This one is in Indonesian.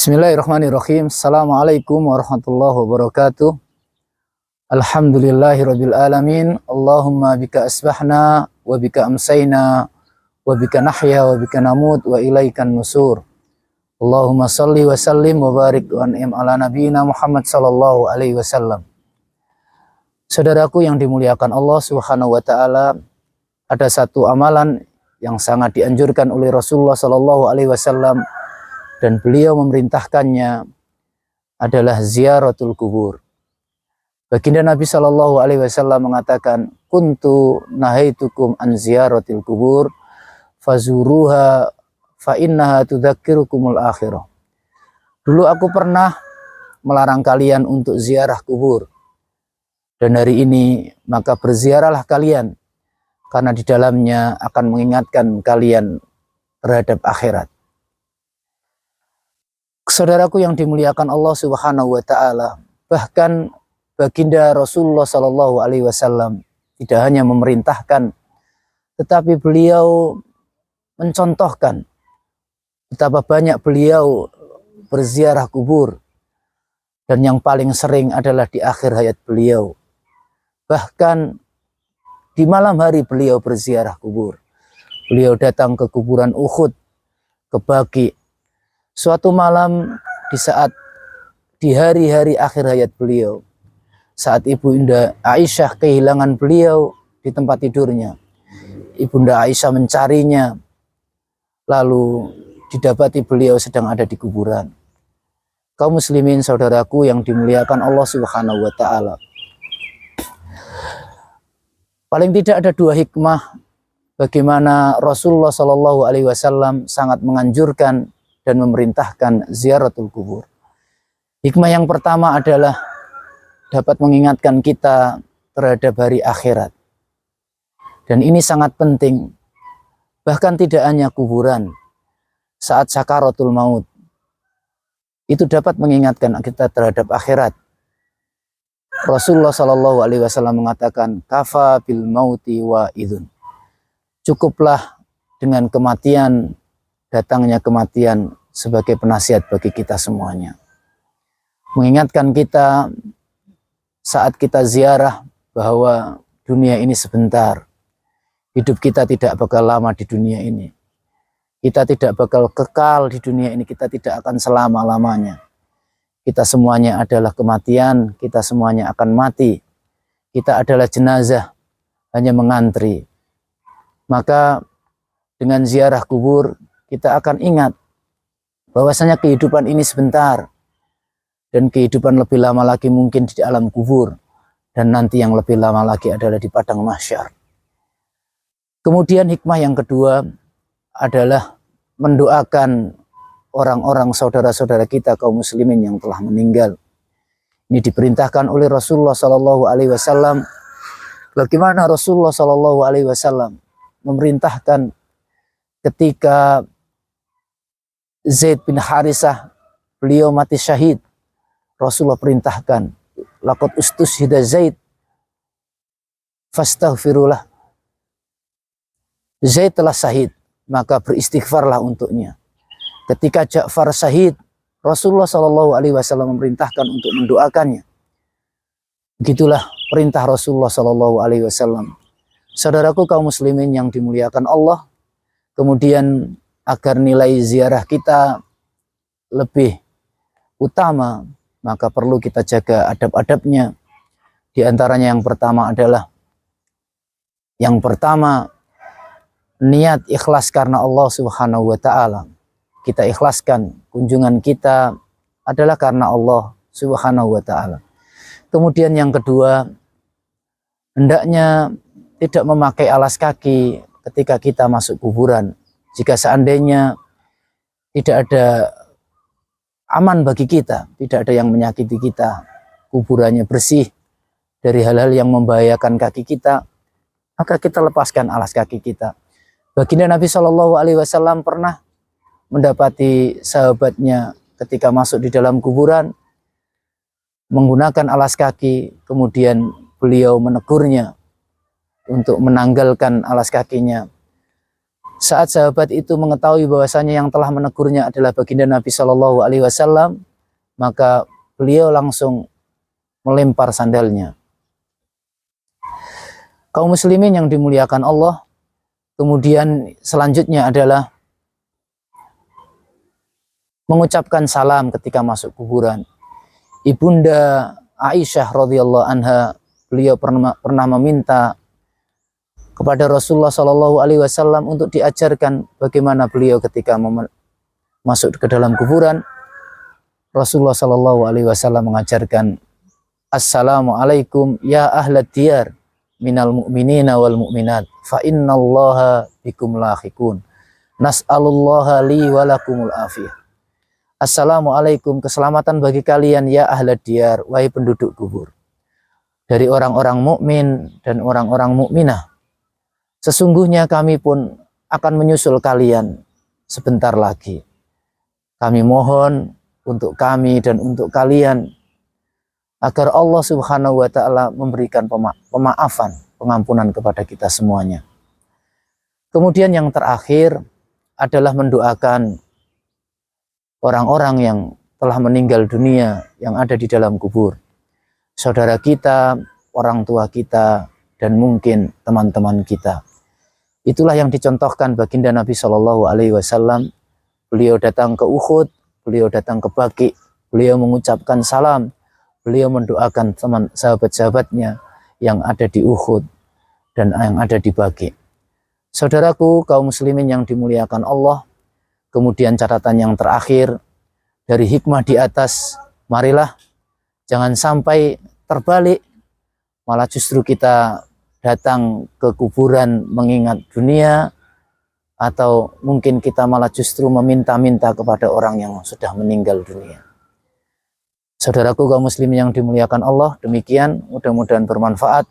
Bismillahirrahmanirrahim. Assalamualaikum warahmatullahi wabarakatuh. Alhamdulillahirabbil alamin. Allahumma bika asbahna wa bika amsayna wa bika nahya wa bika namut wa ilaikan nusur. Allahumma salli wa sallim wa barik wa an'im ala nabiyyina Muhammad sallallahu alaihi wasallam. Saudaraku yang dimuliakan Allah Subhanahu wa taala, ada satu amalan yang sangat dianjurkan oleh Rasulullah sallallahu alaihi wasallam dan beliau memerintahkannya, adalah ziaratul kubur. Baginda Nabi Shallallahu Alaihi Wasallam mengatakan, kuntu nahaitukum an ziyaratil kubur, fazuruha fa innaha tudzakirukumul akhirah. Dulu aku pernah melarang kalian untuk ziarah kubur, dan hari ini maka berziarahlah kalian, karena di dalamnya akan mengingatkan kalian terhadap akhirat. Saudaraku yang dimuliakan Allah Subhanahu wa taala, bahkan baginda Rasulullah Sallallahu alaihi wasallam tidak hanya memerintahkan, tetapi beliau mencontohkan betapa banyak beliau berziarah kubur, dan yang paling sering adalah di akhir hayat beliau. Bahkan di malam hari beliau berziarah kubur. Beliau datang ke kuburan Uhud, ke Baqi. Suatu malam di hari-hari akhir hayat beliau, saat Ibunda Aisyah kehilangan beliau di tempat tidurnya, Ibunda Aisyah mencarinya, lalu didapati beliau sedang ada di kuburan. Kaum muslimin saudaraku yang dimuliakan Allah Subhanahu wa taala, paling tidak ada dua hikmah bagaimana Rasulullah Shallallahu alaihi wasallam sangat menganjurkan dan memerintahkan ziaratul kubur. Hikmah yang pertama adalah dapat mengingatkan kita terhadap hari akhirat. Dan ini sangat penting. Bahkan tidak hanya kuburan, saat sakaratul maut, itu dapat mengingatkan kita terhadap akhirat. Rasulullah Shallallahu alaihi wasallam mengatakan, kafa bil mauti wa idun. Cukuplah dengan kematian, datangnya kematian sebagai penasihat bagi kita semuanya. Mengingatkan kita saat kita ziarah bahwa dunia ini sebentar. Hidup kita tidak bakal lama di dunia ini. Kita tidak bakal kekal di dunia ini. Kita tidak akan selama-lamanya. Kita semuanya adalah kematian. Kita semuanya akan mati. Kita adalah jenazah, hanya mengantri. Maka dengan ziarah kubur, kita akan ingat bahwasanya kehidupan ini sebentar, dan kehidupan lebih lama lagi mungkin di alam kubur, dan nanti yang lebih lama lagi adalah di padang mahsyar. Kemudian hikmah yang kedua adalah mendoakan orang-orang saudara-saudara kita kaum muslimin yang telah meninggal. Ini diperintahkan oleh Rasulullah Shallallahu alaihi wasallam. Bagaimana Rasulullah Shallallahu alaihi wasallam memerintahkan ketika Zaid bin Harisah beliau mati syahid, Rasulullah perintahkan, laqad ustushhida Zaid fastaghfirullah. Zaid telah syahid, maka beristighfarlah untuknya. Ketika Ja'far syahid, Rasulullah Shallallahu alaihi wasallam memerintahkan untuk mendoakannya. Begitulah perintah Rasulullah Shallallahu alaihi wasallam. Saudaraku kaum muslimin yang dimuliakan Allah, kemudian agar nilai ziarah kita lebih utama, maka perlu kita jaga adab-adabnya. Di antaranya yang pertama adalah niat ikhlas karena Allah Subhanahu wa taala. Kita ikhlaskan kunjungan kita adalah karena Allah Subhanahu wa taala. Kemudian yang kedua, hendaknya tidak memakai alas kaki ketika kita masuk kuburan. Jika seandainya tidak ada aman bagi kita, tidak ada yang menyakiti kita, kuburannya bersih dari hal-hal yang membahayakan kaki kita, maka kita lepaskan alas kaki kita. Baginda Nabi Shallallahu alaihi wasallam pernah mendapati sahabatnya ketika masuk di dalam kuburan menggunakan alas kaki, kemudian beliau menegurnya untuk menanggalkan alas kakinya. Saat sahabat itu mengetahui bahwasanya yang telah menegurnya adalah baginda Nabi Shallallahu Alaihi Wasallam, maka beliau langsung melempar sandalnya. Kaum muslimin yang dimuliakan Allah, kemudian selanjutnya adalah mengucapkan salam ketika masuk kuburan. Ibunda Aisyah radhiyallahu anha, beliau pernah meminta kepada Rasulullah Shallallahu Alaihi Wasallam untuk diajarkan bagaimana beliau ketika masuk ke dalam kuburan. Rasulullah Shallallahu Alaihi Wasallam mengajarkan, Assalamualaikum ya ahlad diyar minal mu'minina wal mu'minat fa innallaha bikum lahiqun nas'alullaha li walakumul afiyah. Assalamualaikum, keselamatan bagi kalian ya ahlad diyar, wahai penduduk kubur, dari orang-orang mukmin dan orang-orang mukminah. Sesungguhnya kami pun akan menyusul kalian sebentar lagi. Kami mohon untuk kami dan untuk kalian agar Allah Subhanahu wa Ta'ala memberikan pemaafan, pengampunan kepada kita semuanya. Kemudian yang terakhir adalah mendoakan orang-orang yang telah meninggal dunia yang ada di dalam kubur. Saudara kita, orang tua kita, dan mungkin teman-teman kita. Itulah yang dicontohkan baginda Nabi Shallallahu Alaihi Wasallam. Beliau datang ke Uhud, beliau datang ke Baqi, beliau mengucapkan salam, beliau mendoakan teman sahabat-sahabatnya yang ada di Uhud dan yang ada di Baqi. Saudaraku, kaum muslimin yang dimuliakan Allah, kemudian catatan yang terakhir dari hikmah di atas, marilah jangan sampai terbalik, malah justru kita datang ke kuburan mengingat dunia, atau mungkin kita malah justru meminta-minta kepada orang yang sudah meninggal dunia. Saudaraku kaum muslimin yang dimuliakan Allah, demikian mudah-mudahan bermanfaat.